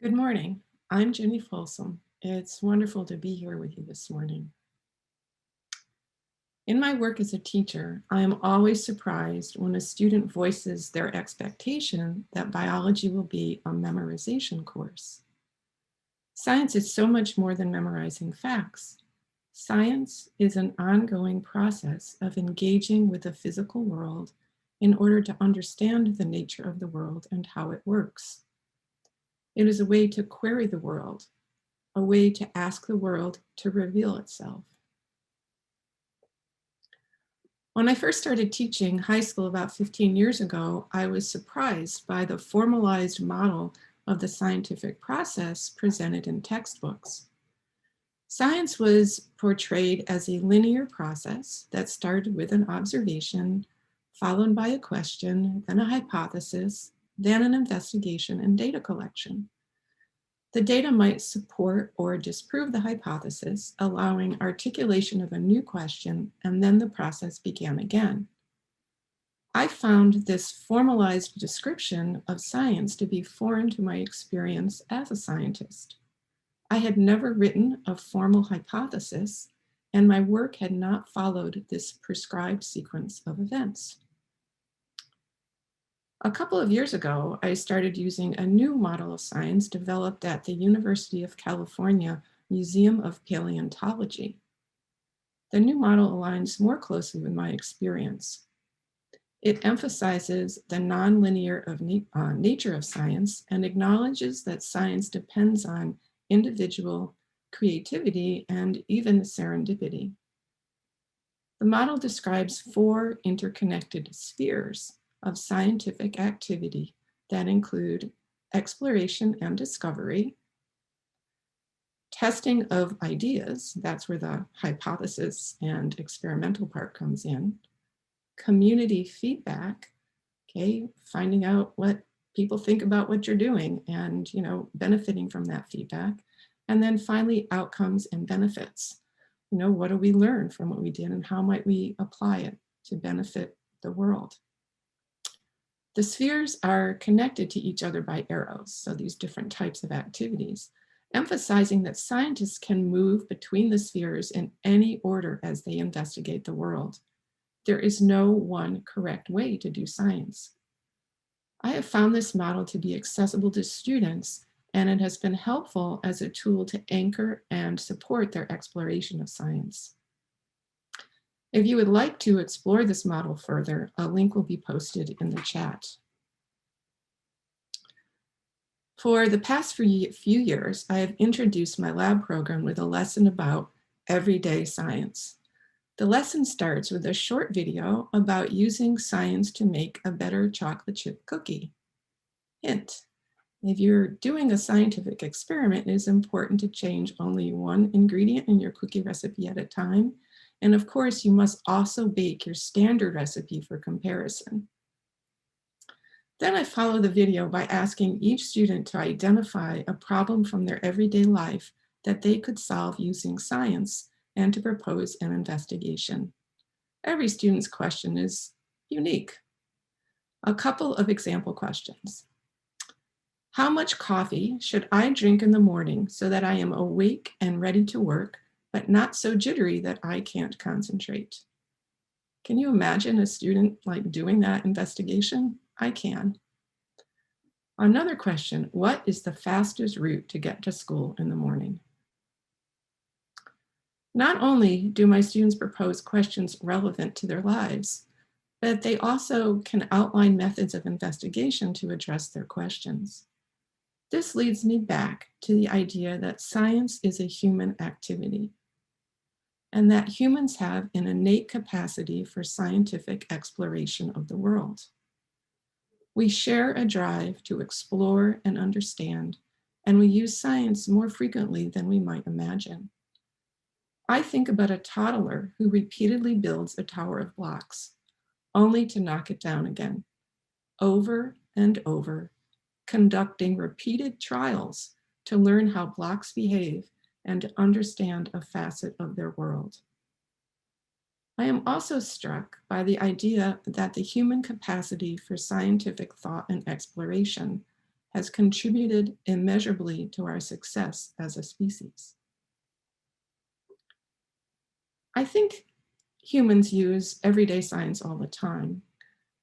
Good morning. I'm Ginny Folsom. It's wonderful to be here with you this morning. In my work as a teacher, I am always surprised when a student voices their expectation that biology will be a memorization course. Science is so much more than memorizing facts. Science is an ongoing process of engaging with the physical world in order to understand the nature of the world and how it works. It is a way to query the world, a way to ask the world to reveal itself. When I first started teaching high school about 15 years ago, I was surprised by the formalized model of the scientific process presented in textbooks. Science was portrayed as a linear process that started with an observation, followed by a question, then a hypothesis, then an investigation and data collection. The data might support or disprove the hypothesis, allowing articulation of a new question, and then the process began again. I found this formalized description of science to be foreign to my experience as a scientist. I had never written a formal hypothesis, and my work had not followed this prescribed sequence of events. A couple of years ago, I started using a new model of science developed at the University of California Museum of Paleontology. The new model aligns more closely with my experience. It emphasizes the nonlinear nature of science and acknowledges that science depends on individual creativity and even serendipity. The model describes four interconnected spheres of scientific activity that include exploration and discovery, testing of ideas, that's where the hypothesis and experimental part comes in, community feedback, okay, finding out what people think about what you're doing and, benefiting from that feedback, and then finally outcomes and benefits. What do we learn from what we did and how might we apply it to benefit the world? The spheres are connected to each other by arrows, so these different types of activities, emphasizing that scientists can move between the spheres in any order as they investigate the world. There is no one correct way to do science. I have found this model to be accessible to students, and it has been helpful as a tool to anchor and support their exploration of science. If you would like to explore this model further, a link will be posted in the chat. For the past few years, I have introduced my lab program with a lesson about everyday science. The lesson starts with a short video about using science to make a better chocolate chip cookie. Hint: if you're doing a scientific experiment, it is important to change only one ingredient in your cookie recipe at a time. And of course, you must also bake your standard recipe for comparison. Then I follow the video by asking each student to identify a problem from their everyday life that they could solve using science and to propose an investigation. Every student's question is unique. A couple of example questions. How much coffee should I drink in the morning so that I am awake and ready to work, but not so jittery that I can't concentrate? Can you imagine a student doing that investigation? I can. Another question: what is the fastest route to get to school in the morning? Not only do my students propose questions relevant to their lives, but they also can outline methods of investigation to address their questions. This leads me back to the idea that science is a human activity and that humans have an innate capacity for scientific exploration of the world. We share a drive to explore and understand, and we use science more frequently than we might imagine. I think about a toddler who repeatedly builds a tower of blocks, only to knock it down again, over and over, conducting repeated trials to learn how blocks behave and to understand a facet of their world. I am also struck by the idea that the human capacity for scientific thought and exploration has contributed immeasurably to our success as a species. I think humans use everyday science all the time,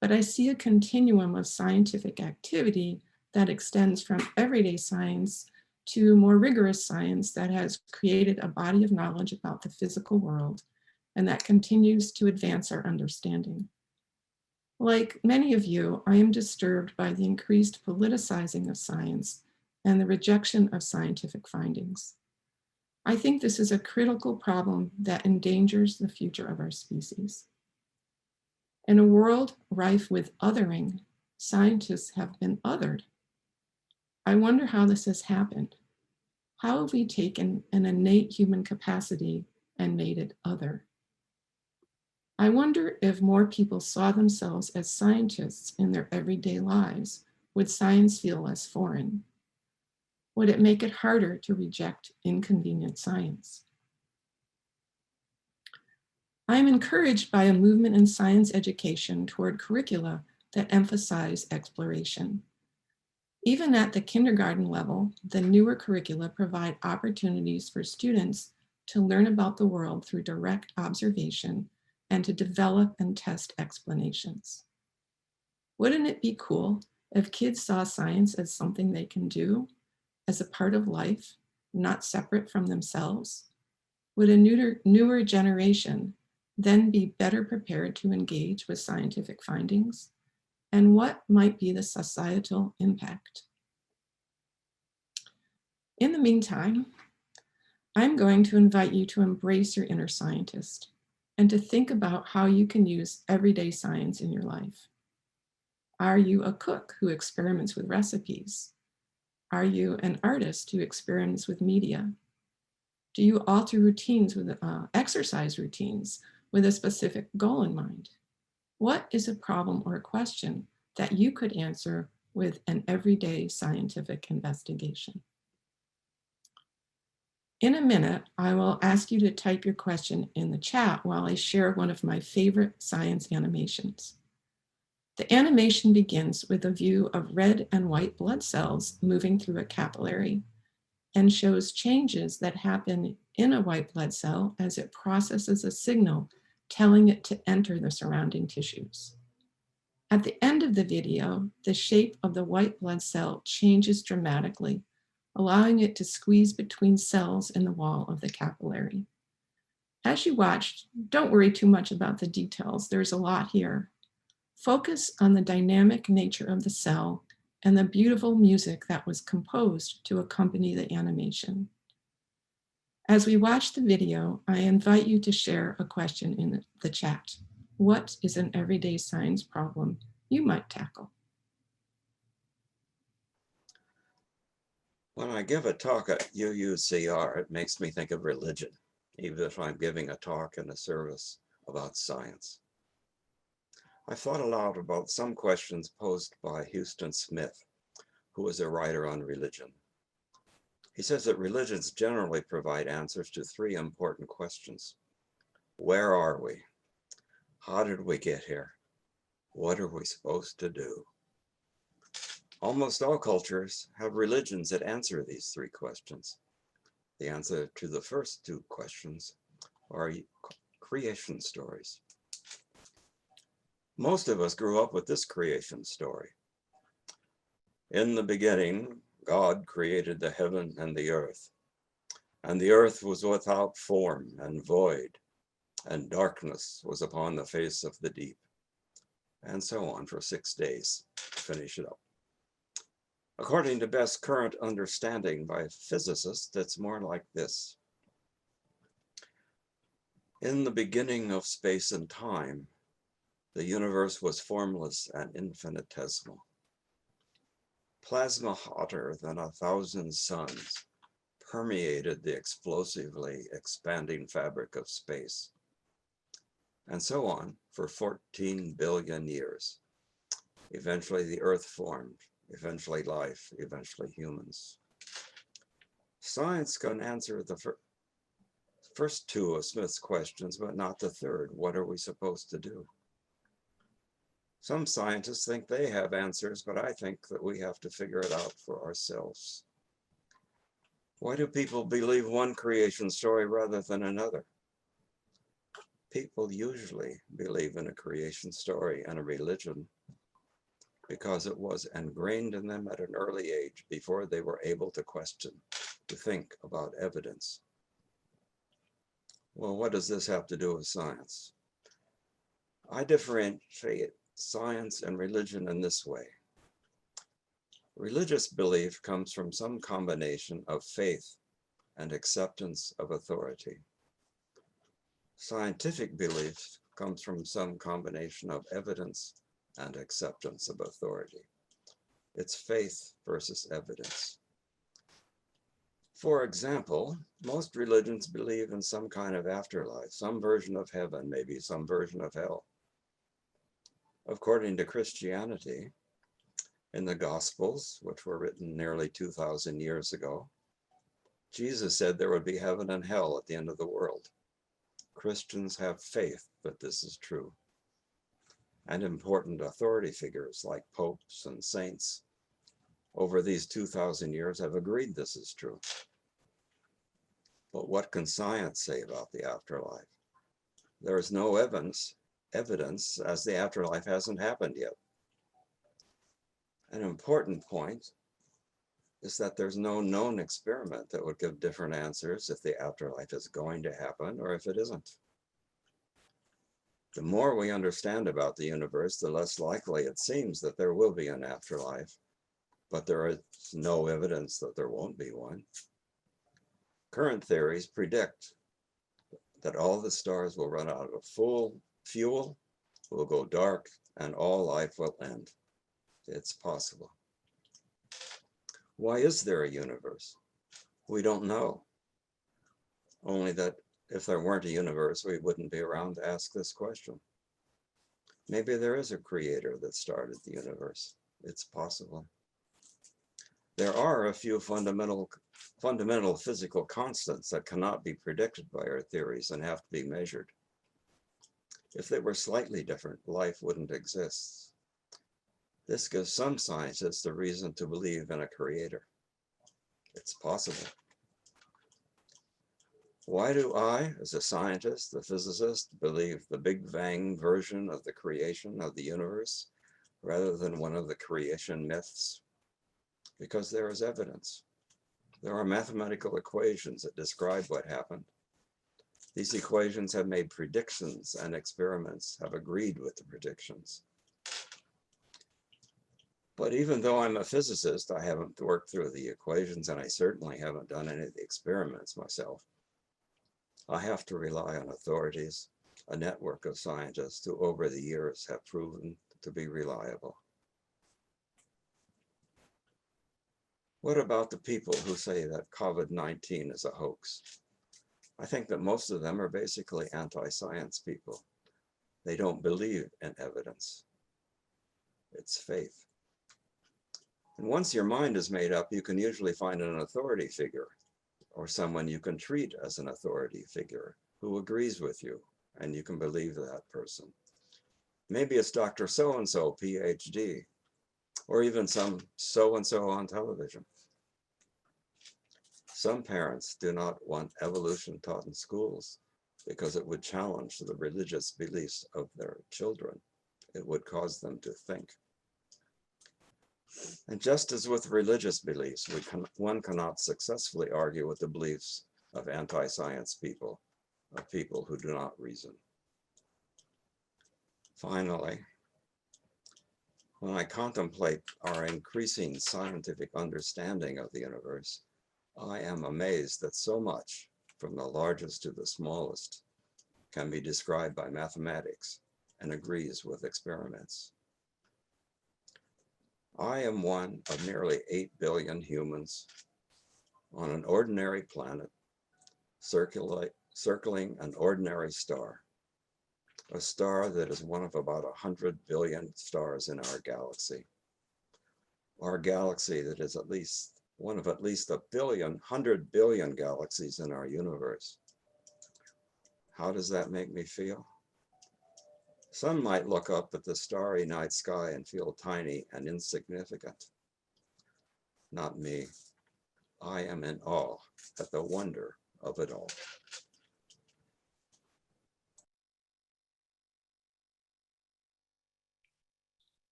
but I see a continuum of scientific activity that extends from everyday science to more rigorous science that has created a body of knowledge about the physical world and that continues to advance our understanding. Like many of you, I am disturbed by the increased politicizing of science and the rejection of scientific findings. I think this is a critical problem that endangers the future of our species. In a world rife with othering, scientists have been othered. I wonder how this has happened. How have we taken an innate human capacity and made it other? I wonder if more people saw themselves as scientists in their everyday lives, would science feel less foreign? Would it make it harder to reject inconvenient science? I am encouraged by a movement in science education toward curricula that emphasize exploration. Even at the kindergarten level, the newer curricula provide opportunities for students to learn about the world through direct observation and to develop and test explanations. Wouldn't it be cool if kids saw science as something they can do, as a part of life, not separate from themselves? Would a newer generation then be better prepared to engage with scientific findings? And what might be the societal impact? In the meantime, I'm going to invite you to embrace your inner scientist and to think about how you can use everyday science in your life. Are you a cook who experiments with recipes? Are you an artist who experiments with media? Do you alter routines with exercise routines with a specific goal in mind? What is a problem or a question that you could answer with an everyday scientific investigation? In a minute, I will ask you to type your question in the chat while I share one of my favorite science animations. The animation begins with a view of red and white blood cells moving through a capillary and shows changes that happen in a white blood cell as it processes a signal telling it to enter the surrounding tissues. At the end of the video, the shape of the white blood cell changes dramatically, allowing it to squeeze between cells in the wall of the capillary. As you watched, don't worry too much about the details. There's a lot here. Focus on the dynamic nature of the cell and the beautiful music that was composed to accompany the animation. As we watch the video, I invite you to share a question in the chat. What is an everyday science problem you might tackle? When I give a talk at UUCR, it makes me think of religion, even if I'm giving a talk in a service about science. I thought aloud about some questions posed by Houston Smith, who is a writer on religion. He says that religions generally provide answers to three important questions. Where are we? How did we get here? What are we supposed to do? Almost all cultures have religions that answer these three questions. The answer to the first two questions are creation stories. Most of us grew up with this creation story. In the beginning, God created the heaven and the earth was without form and void, and darkness was upon the face of the deep, and so on for 6 days to finish it up. According to best current understanding by physicists, it's more like this. In the beginning of space and time, the universe was formless and infinitesimal. Plasma hotter than 1,000 suns permeated the explosively expanding fabric of space, and so on for 14 billion years. Eventually the earth formed, eventually life, eventually humans. Science can answer the first two of Smith's questions, but not the third. What are we supposed to do? Some scientists think they have answers, but I think that we have to figure it out for ourselves. Why do people believe one creation story rather than another? People usually believe in a creation story and a religion because it was ingrained in them at an early age before they were able to question, to think about evidence. Well, what does this have to do with science? I differentiate science and religion in this way. Religious belief comes from some combination of faith and acceptance of authority. Scientific belief comes from some combination of evidence and acceptance of authority. It's faith versus evidence. For example, most religions believe in some kind of afterlife, some version of heaven, maybe some version of hell. According to Christianity, in the Gospels, which were written nearly 2,000 years ago, Jesus said there would be heaven and hell at the end of the world. Christians have faith that this is true. And important authority figures like popes and saints over these 2,000 years have agreed this is true. But what can science say about the afterlife? There is no evidence as the afterlife hasn't happened yet. An important point is that there's no known experiment that would give different answers if the afterlife is going to happen or if it isn't. The more we understand about the universe, the less likely it seems that there will be an afterlife, but there is no evidence that there won't be one. Current theories predict that all the stars will run out of fuel, will go dark, and all life will end. It's possible. Why is there a universe? We don't know. Only that if there weren't a universe, we wouldn't be around to ask this question. Maybe there is a creator that started the universe. It's possible. There are a few fundamental physical constants that cannot be predicted by our theories and have to be measured. If they were slightly different, life wouldn't exist. This gives some scientists the reason to believe in a creator. It's possible. Why do I, as a scientist, a physicist, believe the Big Bang version of the creation of the universe rather than one of the creation myths? Because there is evidence. There are mathematical equations that describe what happened. These equations have made predictions, and experiments have agreed with the predictions. But even though I'm a physicist, I haven't worked through the equations, and I certainly haven't done any of the experiments myself. I have to rely on authorities, a network of scientists who over the years have proven to be reliable. What about the people who say that COVID-19 is a hoax? I think that most of them are basically anti-science people. They don't believe in evidence. It's faith. And once your mind is made up, you can usually find an authority figure or someone you can treat as an authority figure who agrees with you, and you can believe that person. Maybe it's Dr. So-and-so, PhD, or even some so-and-so on television. Some parents do not want evolution taught in schools because it would challenge the religious beliefs of their children. It would cause them to think. And just as with religious beliefs, one cannot successfully argue with the beliefs of anti-science people, of people who do not reason. Finally, when I contemplate our increasing scientific understanding of the universe, I am amazed that so much, from the largest to the smallest, can be described by mathematics and agrees with experiments. I am one of nearly 8 billion humans on an ordinary planet circling an ordinary star, a star that is one of about 100 billion stars in our galaxy. Our galaxy that is at least one of at least 100 billion galaxies in our universe. How does that make me feel? Some might look up at the starry night sky and feel tiny and insignificant. Not me. I am in awe at the wonder of it all.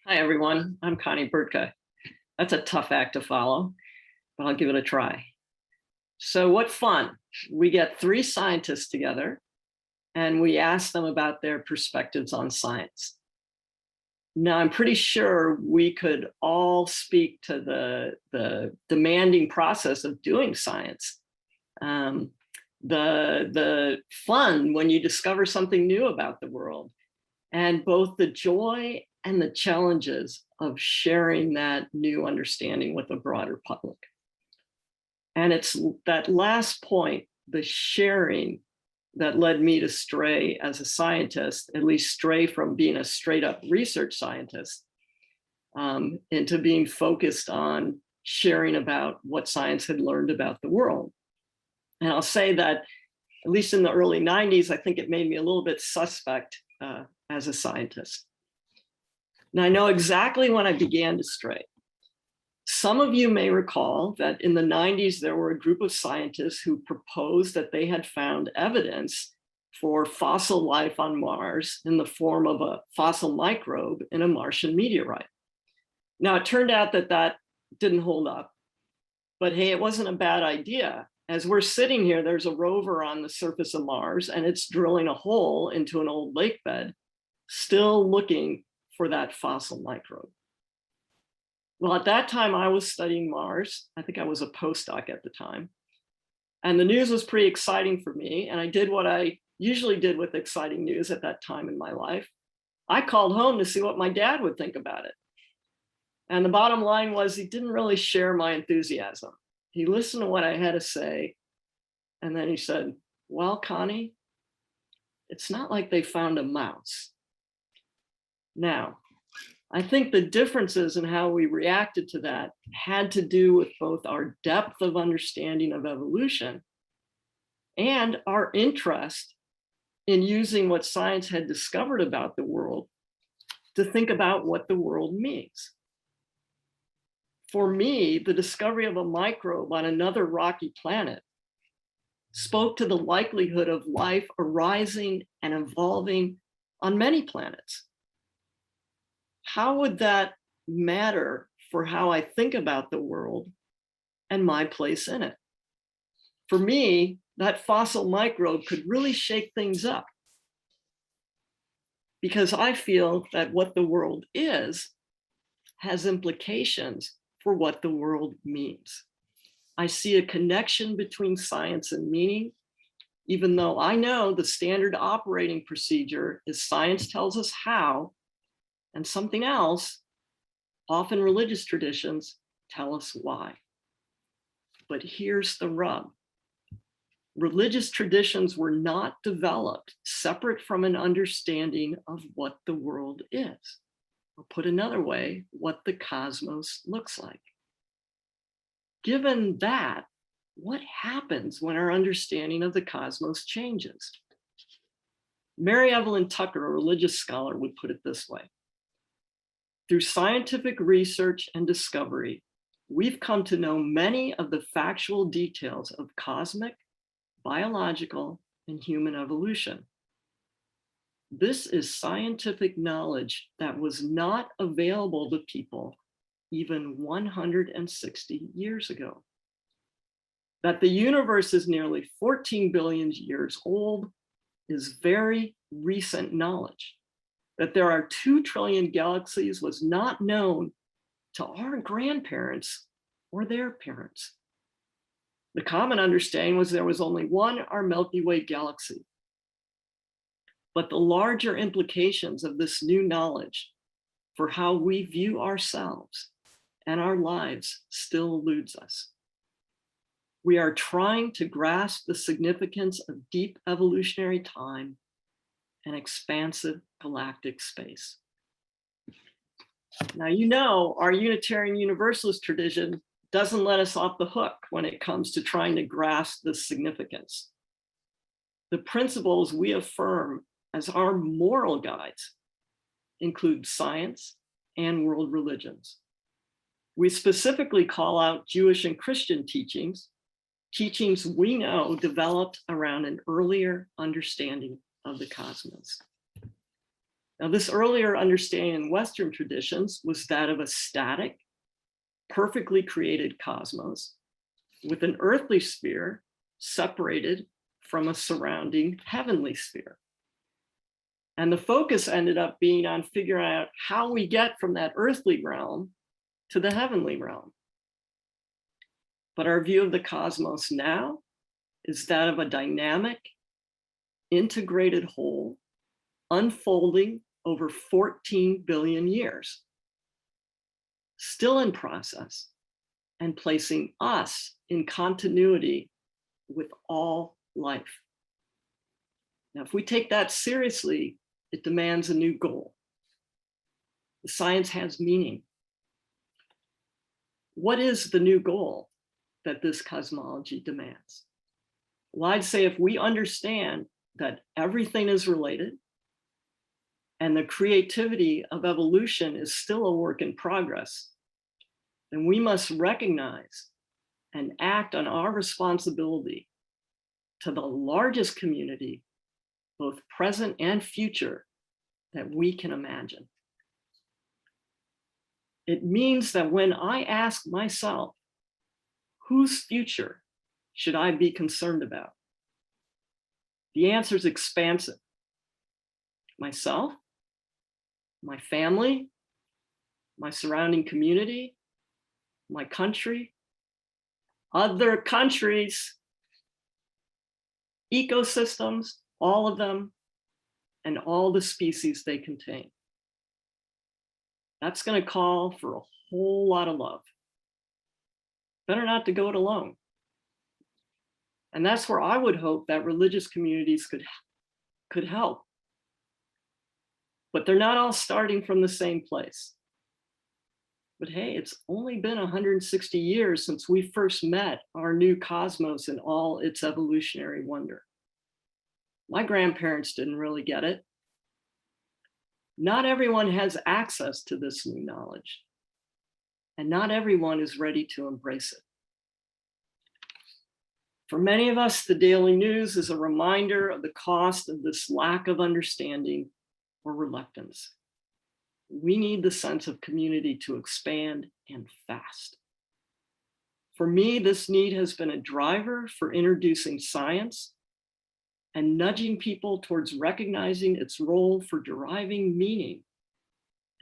Hi, everyone. I'm Connie Bertka. That's a tough act to follow, but I'll give it a try. So what fun. We get 3 scientists together and we ask them about their perspectives on science. Now, I'm pretty sure we could all speak to the demanding process of doing science. The fun when you discover something new about the world, and both the joy and the challenges of sharing that new understanding with a broader public. And it's that last point, the sharing, that led me to stray as a scientist, at least stray from being a straight up research scientist, into being focused on sharing about what science had learned about the world. And I'll say that, at least in the early 90s, I think it made me a little bit suspect as a scientist. Now, I know exactly when I began to stray. Some of you may recall that in the 90s, there were a group of scientists who proposed that they had found evidence for fossil life on Mars in the form of a fossil microbe in a Martian meteorite. Now, it turned out that that didn't hold up, but hey, it wasn't a bad idea. As we're sitting here, there's a rover on the surface of Mars, and it's drilling a hole into an old lake bed, still looking for that fossil microbe. Well, at that time, I was studying Mars. I think I was a postdoc at the time. And the news was pretty exciting for me. And I did what I usually did with exciting news at that time in my life. I called home to see what my dad would think about it. And the bottom line was he didn't really share my enthusiasm. He listened to what I had to say. And then he said, well, Connie, it's not like they found a mouse. Now, I think the differences in how we reacted to that had to do with both our depth of understanding of evolution and our interest in using what science had discovered about the world to think about what the world means. For me, the discovery of a microbe on another rocky planet spoke to the likelihood of life arising and evolving on many planets. How would that matter for how I think about the world and my place in it? For me, that fossil microbe could really shake things up, because I feel that what the world is has implications for what the world means. I see a connection between science and meaning, even though I know the standard operating procedure is science tells us how, and something else, often religious traditions, tell us why. But here's the rub. Religious traditions were not developed separate from an understanding of what the world is, or put another way, what the cosmos looks like. Given that, what happens when our understanding of the cosmos changes? Mary Evelyn Tucker, a religious scholar, would put it this way. Through scientific research and discovery, we've come to know many of the factual details of cosmic, biological, and human evolution. This is scientific knowledge that was not available to people even 160 years ago. That the universe is nearly 14 billion years old is very recent knowledge. That there are 2 trillion galaxies was not known to our grandparents or their parents. The common understanding was there was only one, our Milky Way galaxy. But the larger implications of this new knowledge for how we view ourselves and our lives still eludes us. We are trying to grasp the significance of deep evolutionary time and expansive galactic space. Now, you know, our Unitarian Universalist tradition doesn't let us off the hook when it comes to trying to grasp the significance. The principles we affirm as our moral guides include science and world religions. We specifically call out Jewish and Christian teachings, teachings we know developed around an earlier understanding of the cosmos. Now, this earlier understanding in Western traditions was that of a static, perfectly created cosmos with an earthly sphere separated from a surrounding heavenly sphere. And the focus ended up being on figuring out how we get from that earthly realm to the heavenly realm. But our view of the cosmos now is that of a dynamic, integrated whole, unfolding over 14 billion years, still in process, and placing us in continuity with all life. Now, if we take that seriously, it demands a new goal. The science has meaning. What is the new goal that this cosmology demands? Well, I'd say if we understand that everything is related and the creativity of evolution is still a work in progress, then we must recognize and act on our responsibility to the largest community, both present and future, that we can imagine. It means that when I ask myself, whose future should I be concerned about? The answer is expansive. Myself, my family, my surrounding community, my country, other countries, ecosystems, all of them, and all the species they contain. That's going to call for a whole lot of love. Better not to go it alone. And that's where I would hope that religious communities could help. But they're not all starting from the same place. But hey, it's only been 160 years since we first met our new cosmos in all its evolutionary wonder. My grandparents didn't really get it. Not everyone has access to this new knowledge, and not everyone is ready to embrace it. For many of us, the daily news is a reminder of the cost of this lack of understanding or reluctance. We need the sense of community to expand, and fast. For me, this need has been a driver for introducing science and nudging people towards recognizing its role for deriving meaning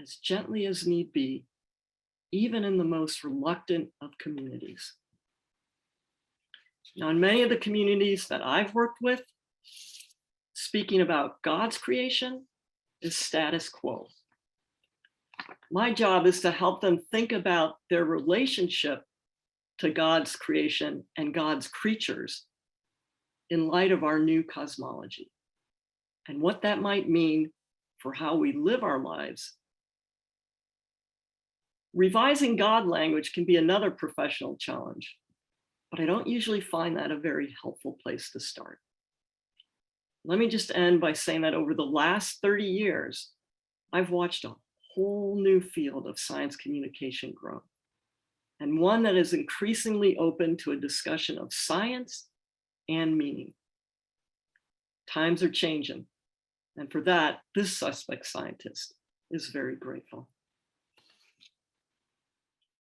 as gently as need be, even in the most reluctant of communities. Now, in many of the communities that I've worked with, speaking about God's creation is status quo. My job is to help them think about their relationship to God's creation and God's creatures in light of our new cosmology, and what that might mean for how we live our lives. Revising God language can be another professional challenge, but I don't usually find that a very helpful place to start. Let me just end by saying that over the last 30 years, I've watched a whole new field of science communication grow, and one that is increasingly open to a discussion of science and meaning. Times are changing, and for that, this suspect scientist is very grateful.